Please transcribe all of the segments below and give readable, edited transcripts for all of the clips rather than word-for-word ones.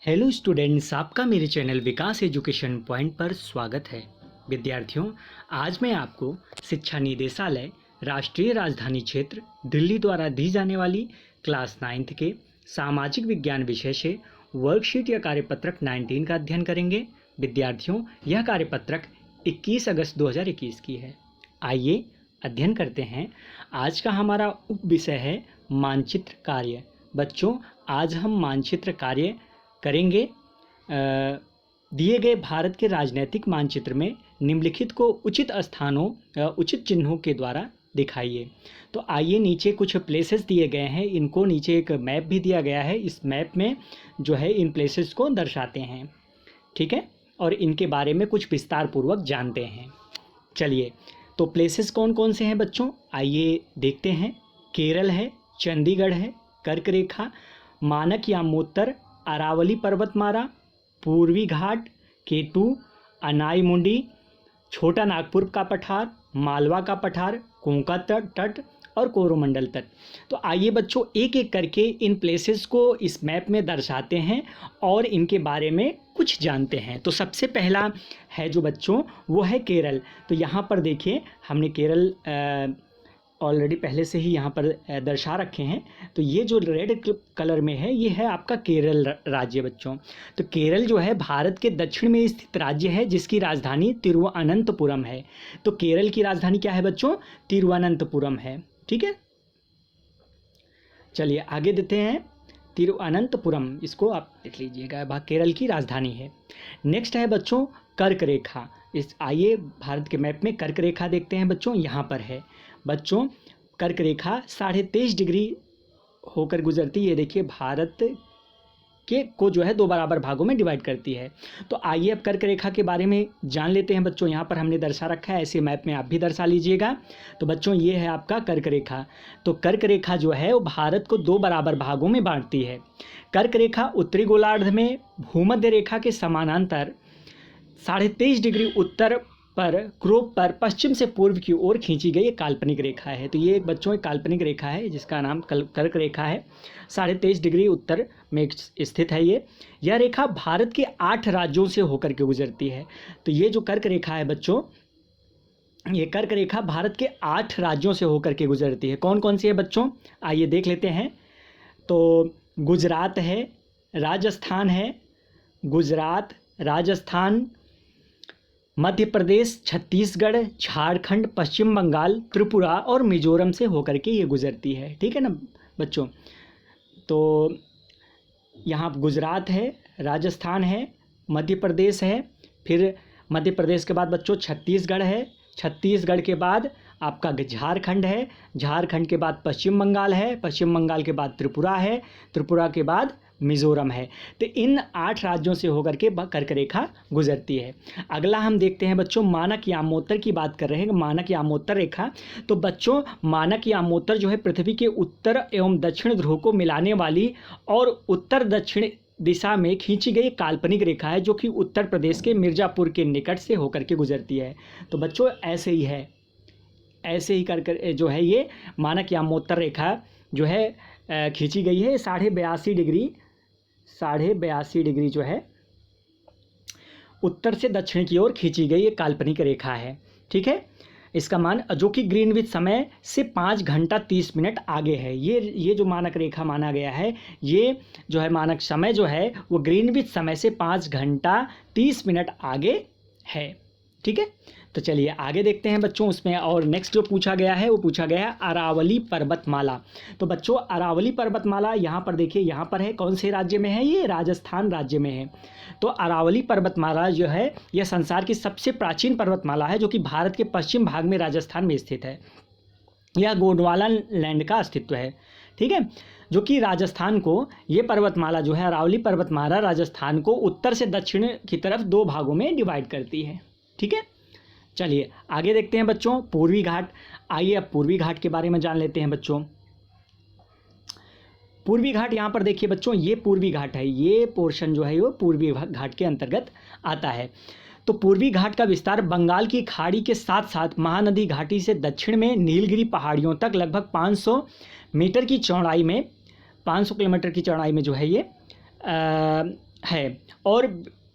Hello students, आपका मेरे channel विकास education point पर स्वागत है। विद्यार्थियों, आज मैं आपको शिक्षा निदेशालय राष्ट्रीय राजधानी क्षेत्र दिल्ली द्वारा दी जाने वाली क्लास 9th के सामाजिक विज्ञान विषय से वर्कशीट या कार्यपत्रक 19 का अध्ययन करेंगे। विद्यार्थियों, यह कार्यपत्रक 21 अगस्त 2021 की है। आइए अध्ययन करते हैं। आज का हमारा उप विषय है मानचित्र कार्य। बच्चों, आज हम मानचित्र कार्य करेंगे। दिए गए भारत के राजनीतिक मानचित्र में निम्नलिखित को उचित स्थानों उचित चिन्हों के द्वारा दिखाइए। तो आइए, नीचे कुछ प्लेसेस दिए गए हैं, इनको नीचे एक मैप भी दिया गया है। इस मैप में जो है इन प्लेसेस को दर्शाते हैं, ठीक है, और इनके बारे में कुछ विस्तार पूर्वक जानते हैं। चलिए, तो प्लेसेस कौन कौन से हैं बच्चों, आइए देखते हैं। केरल है, चंडीगढ़ है, कर्क रेखा, मानक यामोत्तर, अरावली पर्वतमाला, पूर्वी घाट, केटू, अनाईमुंडी, छोटा नागपुर का पठार, मालवा का पठार, कोंका तट और कोरोमंडल तट। तो आइए बच्चों, एक एक करके इन प्लेसेस को इस मैप में दर्शाते हैं और इनके बारे में कुछ जानते हैं। तो सबसे पहला है जो बच्चों, वो है केरल। तो यहाँ पर देखिए, हमने केरल ऑलरेडी पहले से ही यहाँ पर दर्शा रखे हैं। तो ये जो रेड कलर में है, ये है आपका केरल राज्य बच्चों। तो केरल जो है भारत के दक्षिण में स्थित राज्य है, जिसकी राजधानी तिरुवनंतपुरम है। तो केरल की राजधानी क्या है बच्चों? तिरुवनंतपुरम है, ठीक है। चलिए आगे देते हैं। तिरुवनंतपुरम, इसको आप देख लीजिएगा, केरल की राजधानी है। नेक्स्ट है बच्चों कर्क रेखा। आइए भारत के मैप में कर्क रेखा देखते हैं बच्चों। यहाँ पर है बच्चों कर्क रेखा 23.5 डिग्री होकर गुजरती है। ये देखिए, भारत के को जो है 2 बराबर भागों में डिवाइड करती है। तो आइए अब कर्क रेखा के बारे में जान लेते हैं बच्चों। यहाँ पर हमने दर्शा रखा है, ऐसे मैप में आप भी दर्शा लीजिएगा। तो बच्चों, ये है आपका कर्क रेखा। तो कर्क रेखा जो है वो भारत को 2 बराबर भागों में बांटती है। कर्क रेखा उत्तरी गोलार्ध में भूमध्य रेखा के समानांतर 23.5 डिग्री उत्तर पर क्रोप पर पश्चिम से पूर्व की ओर खींची गई एक काल्पनिक रेखा है। तो ये एक बच्चों एक काल्पनिक रेखा है जिसका नाम कर्क रेखा है। 23.5 डिग्री उत्तर में स्थित है यह रेखा भारत के 8 राज्यों से होकर के गुजरती है। तो ये जो कर्क रेखा है बच्चों, ये कर्क रेखा भारत के 8 राज्यों से होकर के गुजरती है। कौन कौन सी है बच्चों, आइए देख लेते हैं। तो गुजरात है, राजस्थान है, गुजरात, राजस्थान, मध्य प्रदेश, छत्तीसगढ़, झारखंड, पश्चिम बंगाल, त्रिपुरा और मिजोरम से होकर के ये गुजरती है, ठीक है ना बच्चों। तो यहाँ गुजरात है, राजस्थान है, मध्य प्रदेश है, फिर मध्य प्रदेश के बाद बच्चों छत्तीसगढ़ है, छत्तीसगढ़ के बाद आपका झारखंड है, झारखंड के बाद पश्चिम बंगाल है, पश्चिम बंगाल के बाद त्रिपुरा है, त्रिपुरा के बाद मिजोरम है। तो इन 8 राज्यों से होकर के कर्क रेखा गुजरती है। अगला हम देखते हैं बच्चों, मानक यामोत्तर की बात कर रहे हैं, मानक यामोत्तर रेखा। तो बच्चों, मानक यामोत्तर जो है पृथ्वी के उत्तर एवं दक्षिण ध्रुव को मिलाने वाली और उत्तर दक्षिण दिशा में खींची गई काल्पनिक रेखा है, जो कि उत्तर प्रदेश के मिर्ज़ापुर के निकट से होकर के गुजरती है। तो बच्चों ऐसे ही है, ऐसे ही कर जो है ये मानक यामोत्तर रेखा जो है खींची गई है। 82.5 डिग्री जो है उत्तर से दक्षिण की ओर खींची गई एक काल्पनिक रेखा है, ठीक है। इसका मान जो कि ग्रीनविच समय से 5 घंटा 30 मिनट आगे है। ये जो मानक रेखा माना गया है, ये जो है मानक समय जो है वो ग्रीनविच समय से 5 घंटा 30 मिनट आगे है, ठीक है। तो चलिए आगे देखते हैं बच्चों। उसमें और नेक्स्ट जो पूछा गया है वो पूछा गया है अरावली पर्वतमाला। तो बच्चों, अरावली पर्वतमाला यहाँ पर देखिए, यहाँ पर है, कौन से राज्य में है? ये राजस्थान राज्य में है। तो अरावली पर्वतमाला जो है यह संसार की सबसे प्राचीन पर्वतमाला है, जो कि भारत के पश्चिम भाग में राजस्थान में स्थित है। यह गोंडवाना लैंड का अस्तित्व है, ठीक है, जो कि राजस्थान को, ये पर्वतमाला जो है अरावली पर्वतमाला राजस्थान को उत्तर से दक्षिण की तरफ 2 भागों में डिवाइड करती है, ठीक है। चलिए आगे देखते हैं बच्चों, पूर्वी घाट। आइए अब पूर्वी घाट के बारे में जान लेते हैं बच्चों। पूर्वी घाट, यहाँ पर देखिए बच्चों, ये पूर्वी घाट है, ये पोर्शन जो है वो पूर्वी घाट के अंतर्गत आता है। तो पूर्वी घाट का विस्तार बंगाल की खाड़ी के साथ साथ महानदी घाटी से दक्षिण में नीलगिरी पहाड़ियों तक लगभग 500 मीटर की चौड़ाई में, 500 किलोमीटर की चौड़ाई में जो है ये है और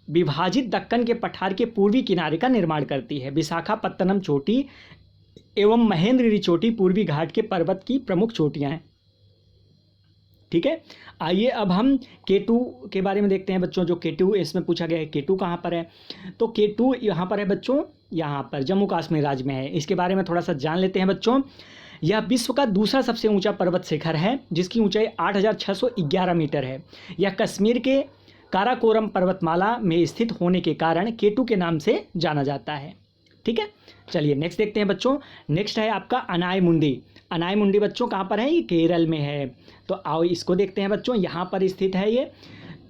विभाजित दक्कन के पठार के पूर्वी किनारे का निर्माण करती है। विशाखापत्तनम चोटी एवं महेंद्रगिरी चोटी पूर्वी घाट के पर्वत की प्रमुख चोटियां हैं। ठीक है, आइए अब हम K2 के बारे में देखते हैं बच्चों। जो K2 इसमें पूछा गया है, K2 कहाँ पर है, तो K2 यहाँ पर है बच्चों, यहाँ पर जम्मू कश्मीर राज्य में है। इसके बारे में थोड़ा सा जान लेते हैं बच्चों। यह विश्व का दूसरा सबसे ऊंचा पर्वत शिखर है जिसकी ऊंचाई 8,611 मीटर है। यह कश्मीर के काराकोरम पर्वतमाला में स्थित होने के कारण K2 के नाम से जाना जाता है। ठीक है, चलिए नेक्स्ट देखते हैं बच्चों। नेक्स्ट है आपका अनायमुंडी। अनायमुंडी बच्चों कहाँ पर है, ये केरल में है। तो आओ इसको देखते हैं बच्चों, यहाँ पर स्थित है ये।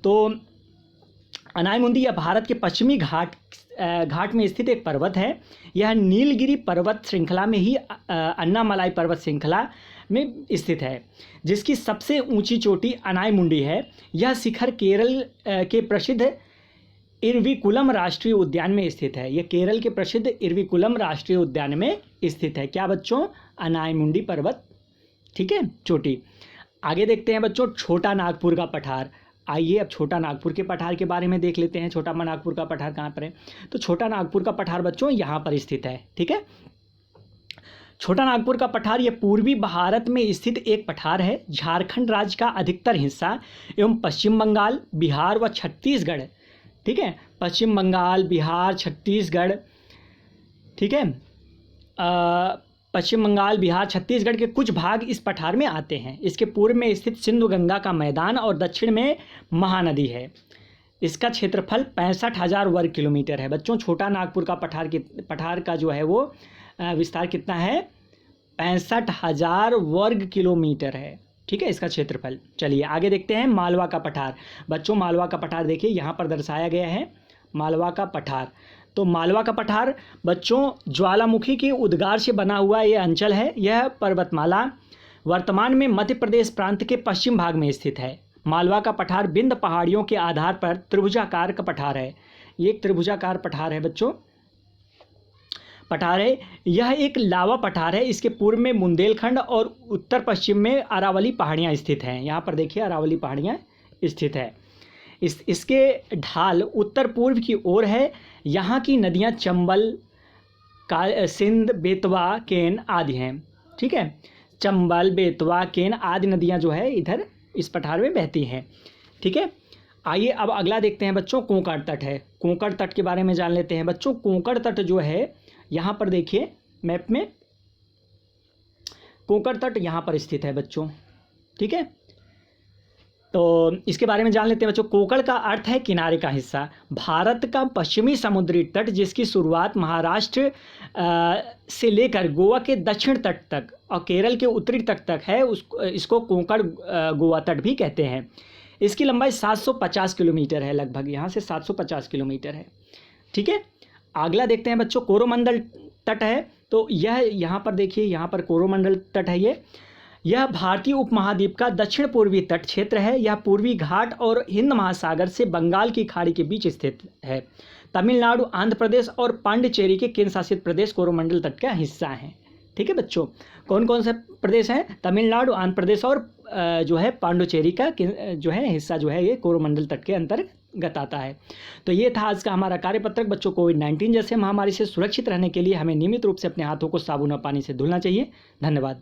तो अनायमुंडी यह भारत के पश्चिमी घाट में स्थित एक पर्वत है। यह नीलगिरी पर्वत श्रृंखला में ही अन्नामलाई पर्वत श्रृंखला में स्थित है, जिसकी सबसे ऊंची चोटी अनायमुंडी है। यह शिखर केरल के प्रसिद्ध इरविकुलम राष्ट्रीय उद्यान में स्थित है। यह केरल के प्रसिद्ध इरविकुलम राष्ट्रीय उद्यान में स्थित है। क्या बच्चों, अनायमुंडी पर्वत। ठीक है, चोटी। आगे देखते हैं बच्चों छोटा नागपुर का पठार। आइए अब छोटा नागपुर के पठार के बारे में देख लेते हैं। छोटा नागपुर का पठार कहाँ पर है, तो छोटा नागपुर का पठार बच्चों यहाँ पर स्थित है। ठीक है, छोटा नागपुर का पठार यह पूर्वी भारत में स्थित एक पठार है। झारखंड राज्य का अधिकतर हिस्सा एवं पश्चिम बंगाल, बिहार व छत्तीसगढ़, ठीक है, पश्चिम बंगाल, बिहार, छत्तीसगढ़, ठीक है, पश्चिम बंगाल, बिहार, छत्तीसगढ़ के कुछ भाग इस पठार में आते हैं। इसके पूर्व में स्थित सिंधु गंगा का मैदान और दक्षिण में महानदी है। इसका क्षेत्रफल 65,000 वर्ग किलोमीटर है। बच्चों छोटा नागपुर का पठार का जो है वो विस्तार कितना है, 65,000 वर्ग किलोमीटर है। ठीक है, इसका क्षेत्रफल। चलिए आगे देखते हैं मालवा का पठार। बच्चों मालवा का पठार देखिए यहाँ पर दर्शाया गया है, मालवा का पठार। तो मालवा का पठार बच्चों ज्वालामुखी के उद्गार से बना हुआ ये अंचल है। यह पर्वतमाला वर्तमान में मध्य प्रदेश प्रांत के पश्चिम भाग में स्थित है। मालवा का पठार विंध्य पहाड़ियों के आधार पर त्रिभुजाकार का पठार है। ये एक त्रिभुजाकार पठार है बच्चों, पठार है। यह एक लावा पठार है। इसके पूर्व में बुंदेलखंड और उत्तर पश्चिम में अरावली पहाड़ियाँ स्थित हैं। यहाँ पर देखिए अरावली पहाड़ियाँ स्थित है। इसके ढाल उत्तर पूर्व की ओर है। यहाँ की नदियाँ चंबल, सिंध, बेतवा, केन आदि हैं। ठीक है, चंबल, बेतवा, केन आदि नदियाँ जो है इधर इस पठार में बहती हैं। ठीक है, आइए अब अगला देखते हैं बच्चों कोंकण तट है। कोंकण तट के बारे में जान लेते हैं बच्चों। कोंकण तट जो है यहाँ पर देखिए मैप में, कोंकण तट यहाँ पर स्थित है बच्चों। ठीक है, तो इसके बारे में जान लेते हैं बच्चों। कोंकण का अर्थ है किनारे का हिस्सा। भारत का पश्चिमी समुद्री तट जिसकी शुरुआत महाराष्ट्र से लेकर गोवा के दक्षिण तट तक और केरल के उत्तरी तट तक है, इसको कोंकण गोवा तट भी कहते हैं। इसकी लंबाई 750 किलोमीटर है, लगभग यहाँ से 750 किलोमीटर है। ठीक है, अगला देखते हैं बच्चों कोरोमंडल तट है। तो यह यहाँ पर देखिए, यहाँ पर कोरोमंडल तट है। यह भारतीय उपमहाद्वीप का दक्षिण पूर्वी तट क्षेत्र है। यह पूर्वी घाट और हिंद महासागर से बंगाल की खाड़ी के बीच स्थित है। तमिलनाडु, आंध्र प्रदेश और पांडिचेरी के केंद्र शासित प्रदेश कोरोमंडल तट का हिस्सा हैं। ठीक है बच्चों, कौन कौन से प्रदेश हैं, तमिलनाडु, आंध्र प्रदेश और जो है पांडिचेरी का जो है हिस्सा जो है ये कोरोमंडल तट के अंतर्गत आता है। तो ये था आज का हमारा कार्यपत्रक। बच्चों कोविड-19 जैसे महामारी से सुरक्षित रहने के लिए हमें नियमित रूप से अपने हाथों को साबुन और पानी से धुलना चाहिए। धन्यवाद।